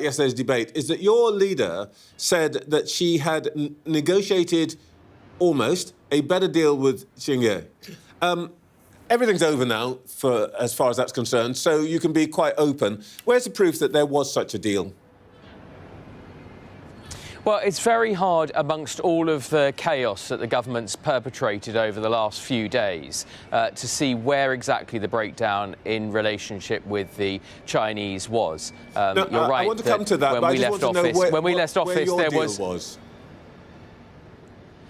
yesterday's debate is that your leader said that she had negotiated almost a better deal with Jingye. Everything's over now, as far as that's concerned, so you can be quite open. Where's the proof that there was such a deal? Well, it's very hard amongst all of the chaos that the government's perpetrated over the last few days to see where exactly the breakdown in relationship with the Chinese was. No, you're right. I want to come to that, when but we I just left want to know office, when we left office, your there deal was.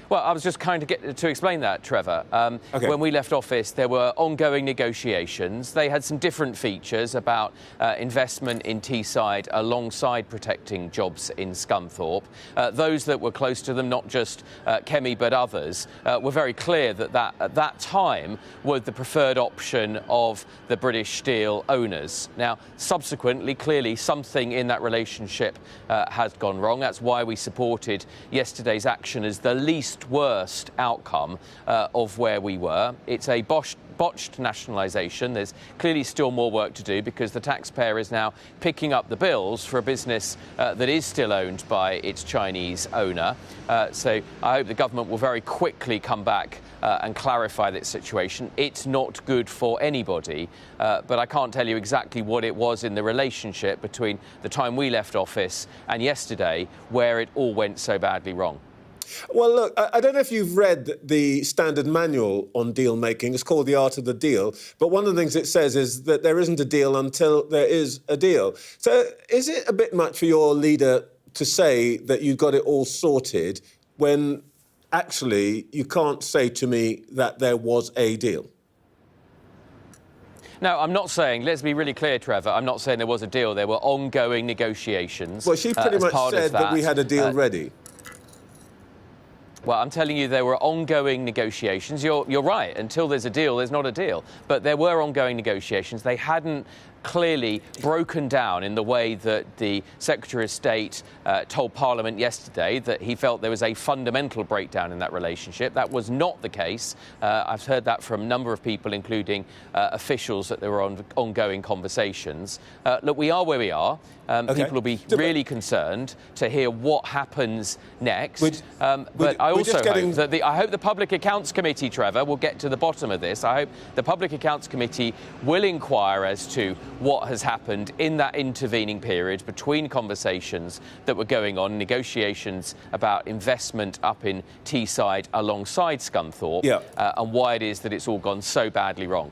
Well, I was just kind of to explain that, Trevor. When we left office, there were ongoing negotiations. They had some different features about investment in Teesside alongside protecting jobs in Scunthorpe. Those that were close to them, not just Kemi but others, were very clear that at that time was the preferred option of the British Steel owners. Now, subsequently, clearly, something in that relationship has gone wrong. That's why we supported yesterday's action as the least worst outcome of where we were. It's a botched nationalisation. There's clearly still more work to do because the taxpayer is now picking up the bills for a business that is still owned by its Chinese owner. So I hope the government will very quickly come back and clarify that situation. It's not good for anybody, but I can't tell you exactly what it was in the relationship between the time we left office and yesterday where it all went so badly wrong. Well, look, I don't know if you've read the standard manual on deal making. It's called The Art of the Deal. But one of the things it says is that there isn't a deal until there is a deal. So is it a bit much for your leader to say that you've got it all sorted when actually you can't say to me that there was a deal? No, I'm not saying, let's be really clear, Trevor, I'm not saying there was a deal. There were ongoing negotiations. Well, she pretty much said that we had a deal ready. Well, I'm telling you, there were ongoing negotiations. You're right. Until there's a deal, there's not a deal. But there were ongoing negotiations. They hadn't clearly broken down in the way that the Secretary of State told Parliament yesterday that he felt there was a fundamental breakdown in that relationship. That was not the case. I've heard that from a number of people, including officials, that there were ongoing conversations. Look, we are where we are. People will be really concerned to hear what happens next. But I also hope that I hope the Public Accounts Committee, Trevor, will get to the bottom of this. I hope the Public Accounts Committee will inquire as to what has happened in that intervening period between conversations that were going on, negotiations about investment up in Teesside alongside Scunthorpe, and why it is that it's all gone so badly wrong.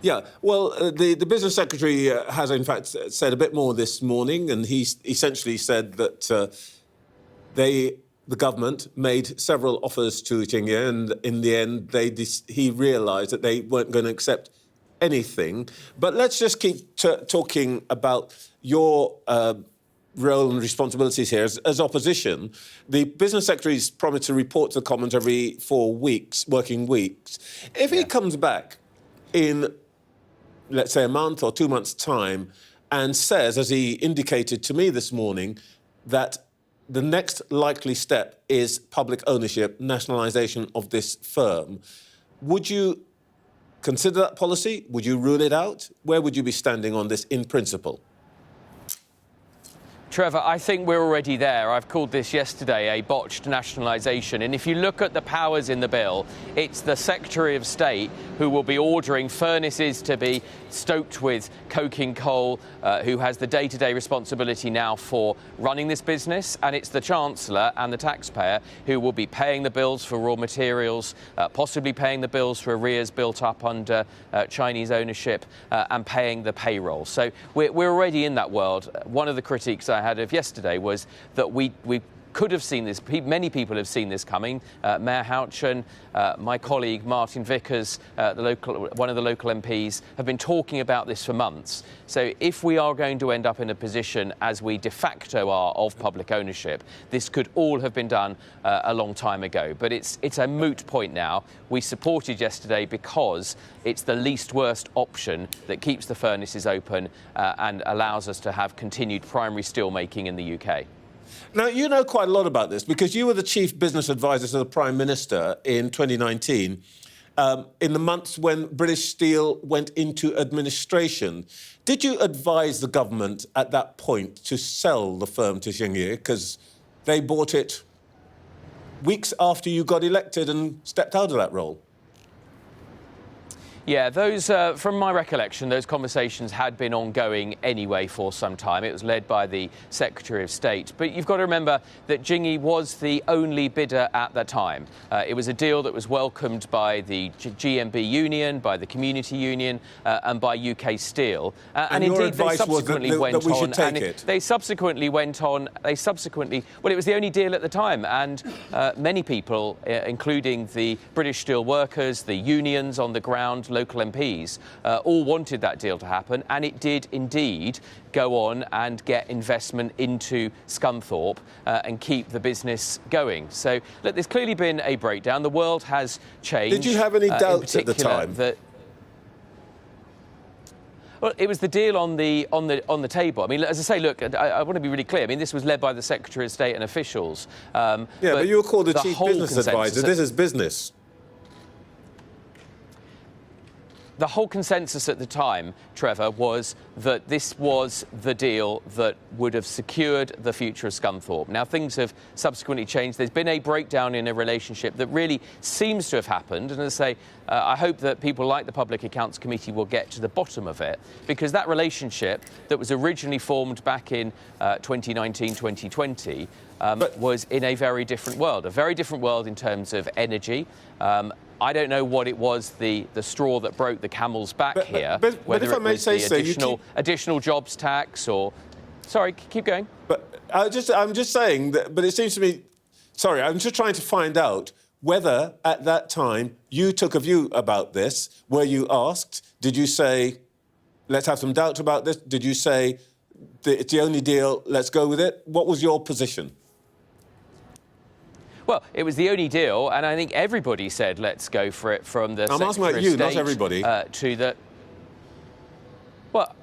Yeah, well, the Business Secretary has, in fact, said a bit more this morning, and he essentially said that the government made several offers to Jingye, and in the end, he realised that they weren't going to accept anything. But let's just keep talking about your role and responsibilities here as opposition. The Business Secretary's promised to report to the Commons every 4 working weeks. If he comes back in, let's say, a month or 2 months' time and says, as he indicated to me this morning, that the next likely step is public ownership, nationalisation of this firm, would you consider that policy? Would you rule it out? Where would you be standing on this in principle? Trevor, I think we're already there. I've called this yesterday a botched nationalisation. And if you look at the powers in the bill, it's the Secretary of State who will be ordering furnaces to be stoked with coking coal, who has the day-to-day responsibility now for running this business. And it's the Chancellor and the taxpayer who will be paying the bills for raw materials, possibly paying the bills for arrears built up under Chinese ownership, and paying the payroll. So we're already in that world. One of the critiques I had of yesterday was that we could have seen this. Many people have seen this coming. Mayor Houchen, my colleague Martin Vickers, one of the local MPs, have been talking about this for months. So if we are going to end up in a position, as we de facto are, of public ownership, this could all have been done a long time ago. But it's a moot point now. We supported yesterday because it's the least worst option that keeps the furnaces open and allows us to have continued primary steel making in the UK. Now, you know quite a lot about this because you were the chief business advisor to the Prime Minister in 2019. in the months when British Steel went into administration. Did you advise the government at that point to sell the firm to Jingye because they bought it weeks after you got elected and stepped out of that role? Yeah, those, from my recollection, those conversations had been ongoing anyway for some time. It was led by the Secretary of State. But you've got to remember that Jingye was the only bidder at the time. It was a deal that was welcomed by the GMB Union, by the Community Union, and by UK Steel. And indeed, they subsequently went on. That we should take and it. They subsequently went on. Well, it was the only deal at the time, and many people, including the British Steel workers, the unions on the ground, local MPs, all wanted that deal to happen, and it did indeed go on and get investment into Scunthorpe and keep the business going. So, look, there's clearly been a breakdown. The world has changed. Did you have any doubts at the time? Well, it was the deal on the table. I mean, as I say, look, I want to be really clear. I mean, this was led by the Secretary of State and officials. But you were called the chief business advisor. This is business. The whole consensus at the time, Trevor, was that this was the deal that would have secured the future of Scunthorpe. Now, things have subsequently changed. There's been a breakdown in a relationship that really seems to have happened. And as I say, I hope that people like the Public Accounts Committee will get to the bottom of it, because that relationship that was originally formed back in 2019, 2020, was in a very different world in terms of energy. I don't know what it was, the straw that broke the camel's back here, whether if I may say so, additional jobs tax or... Sorry, keep going. But I'm just saying that, but it seems to me... Sorry, I'm just trying to find out whether at that time you took a view about this. Were you asked? Did you say, let's have some doubt about this? Did you say, it's the only deal, let's go with it? What was your position? Well, it was the only deal, and I think everybody said, let's go for it, from the I'm asking about you, not everybody. To the... Well,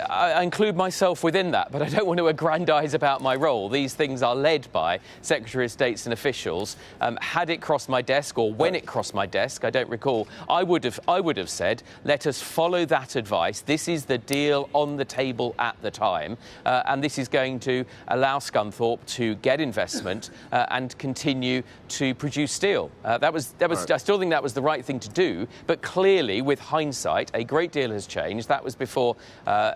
I include myself within that, but I don't want to aggrandise about my role. These things are led by Secretary of States and officials. Had it crossed my desk, or when it crossed my desk, I don't recall, I would have said, let us follow that advice. This is the deal on the table at the time, and this is going to allow Scunthorpe to get investment and continue to produce steel. Right. I still think that was the right thing to do, but clearly, with hindsight, a great deal has changed. That was before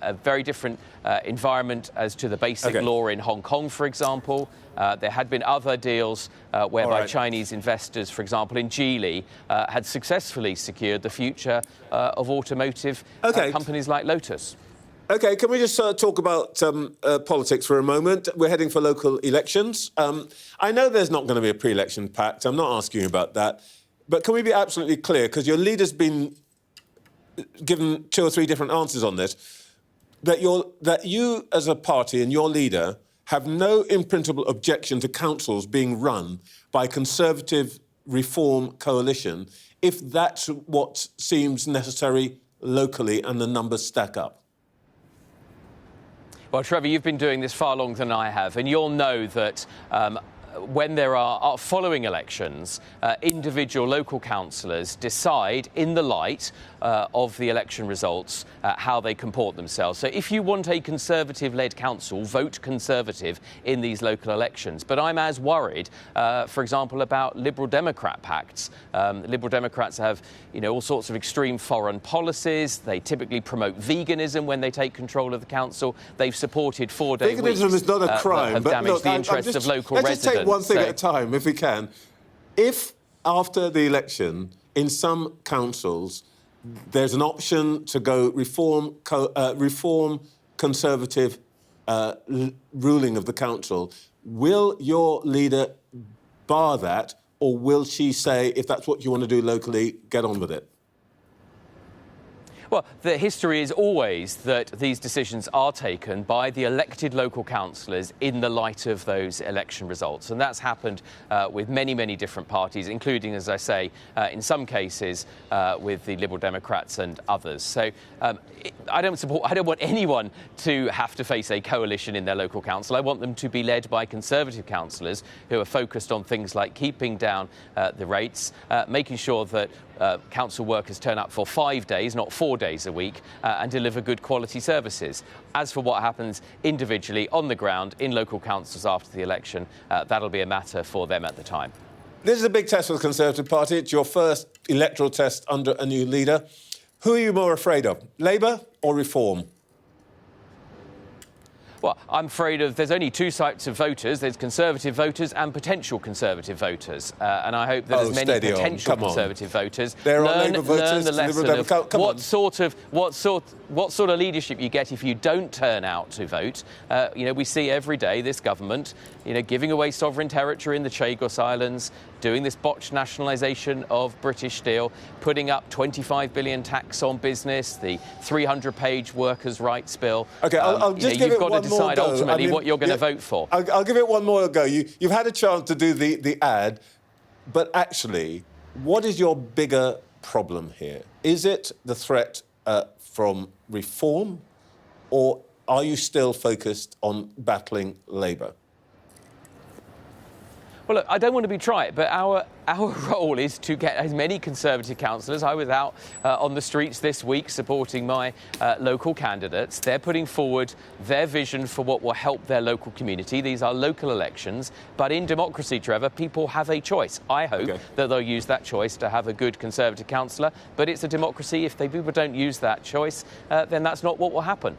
a very different environment as to the basic law in Hong Kong, for example. There had been other deals whereby Chinese investors, for example, in Geely, had successfully secured the future of automotive companies like Lotus. OK, can we just talk about politics for a moment? We're heading for local elections. I know there's not going to be a pre-election pact. I'm not asking you about that. But can we be absolutely clear, because your leader's been given 2 or 3 different answers on this, that you as a party and your leader have no imprintable objection to councils being run by Conservative Reform Coalition if that's what seems necessary locally and the numbers stack up? Well, Trevor, you've been doing this far longer than I have, and you'll know that when there are following elections, individual local councillors decide in the light of the election results how they comport themselves. So if you want a Conservative-led council, vote Conservative in these local elections. But I'm as worried, for example, about Liberal Democrat pacts. Liberal Democrats have, all sorts of extreme foreign policies. They typically promote veganism when they take control of the council. They've supported 4-day weeks. Veganism is not a crime, that have damaged the interests of local residents. Let's just take one thing at a time, if we can. If, after the election, in some councils, there's an option to go reform Conservative ruling of the council, will your leader bar that, or will she say, if that's what you want to do locally, get on with it? Well, the history is always that these decisions are taken by the elected local councillors in the light of those election results. And that's happened with many, many different parties, including, as I say, in some cases with the Liberal Democrats and others. So I don't want anyone to have to face a coalition in their local council. I want them to be led by Conservative councillors who are focused on things like keeping down the rates, making sure that council workers turn up for 5 days, not 4 days a week, and deliver good quality services. As for what happens individually on the ground in local councils after the election, that'll be a matter for them at the time. This is a big test for the Conservative Party. It's your first electoral test under a new leader. Who are you more afraid of, Labour or Reform? Well, I'm afraid there's only two types of voters. There's Conservative voters and potential Conservative voters. And I hope that as many potential Conservative voters learn the lesson of what sort of leadership you get if you don't turn out to vote. We see every day this government, giving away sovereign territory in the Chagos Islands, doing this botched nationalisation of British Steel, putting up 25 billion tax on business, the 300-page workers' rights bill. OK, I'll just give it one more go. Decide ultimately what you're going to vote for. I'll give it one more go. You've had a chance to do the ad, but actually, what is your bigger problem here? Is it the threat from Reform, or are you still focused on battling Labour? Well, look, I don't want to be trite, but our role is to get as many Conservative councillors. I was out on the streets this week supporting my local candidates. They're putting forward their vision for what will help their local community. These are local elections, but in democracy, Trevor, people have a choice. I hope that they'll use that choice to have a good Conservative councillor, but it's a democracy. If people don't use that choice, then that's not what will happen.